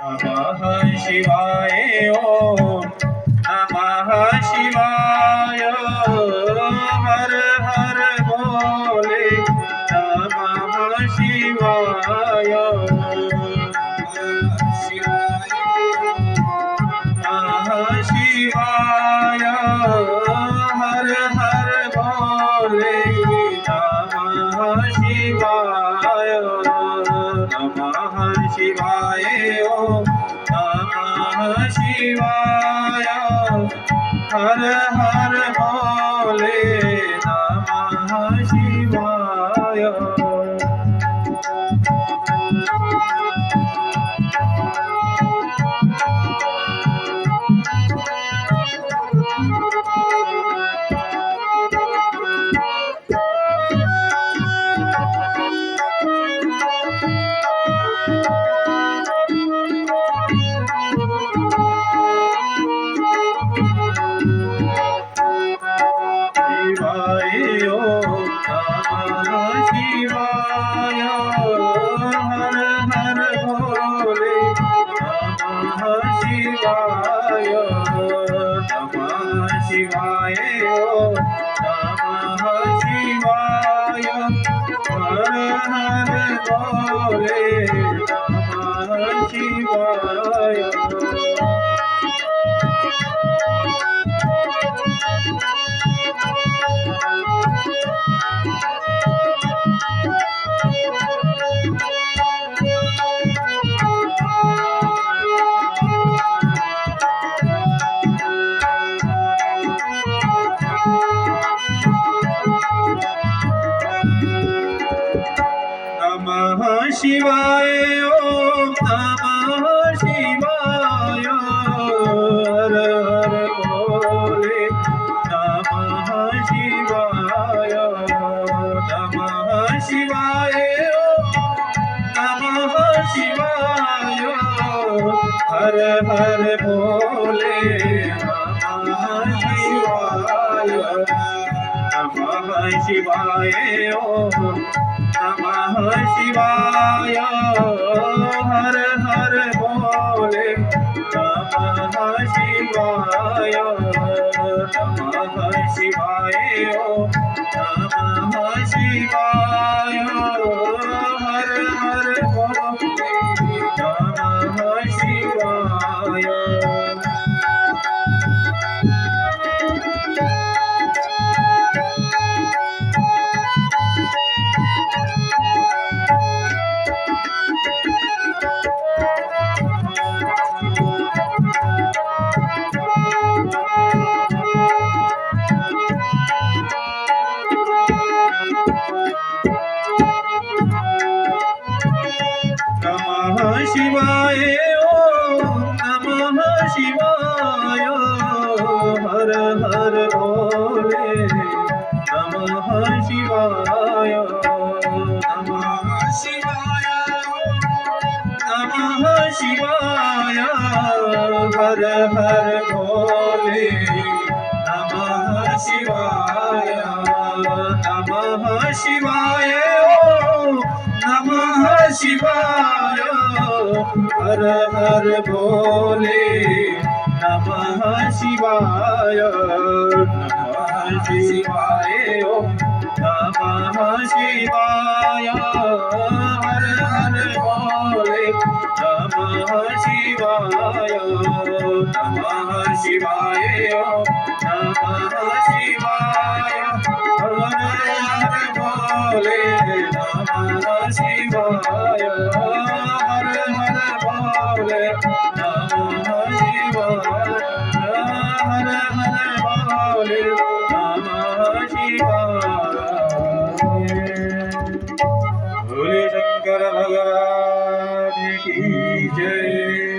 नमः शिवाय ओम नमः शिवाय हर हर भोले नमः शिवाय नमः शिवाय हर हर भोले नमः शिवाय नमः शिवाय ओम नमः शिवाय हर हर भोले नमः शिवाय शिवाय ओम नमः शिवाय हर हर भोले नमः शिवाय नमः शिवाय ओम नमः शिवाय हर हर भोले नमः शिवाय नमः शिवाय ओम नमः शिवाय हर हर भोले नमः शिवाय नमः शिवाय ओम नमः शिवाय हर हर भोले नमः शिवाय नमः शिवाय ओम नमः शिवाय हर हर भोले नमः शिवाय नमः शिवाय ओम नमः शिवाय हर हर भोले नमः शिवाय नमः शिवाय ओम नमः शिवाय हर हर भोले नमः शिवाय नमः शिवाय नमः शिवाय हर हर भोले नमः शिवाय नमः शिवाय ओम नमः शिवाय हर हर भोले नमः शिवाय नमः शिवाय ओम नमः शिवाय हर हर भोले नमः शिवाय नमः शिवाय ओम नमः शिवाय हर हर भोले नमः शिवाय हर हर भोले नमः शिवाय हर हर भोले नमः शिवाय भोले शंकर भगवान की जय।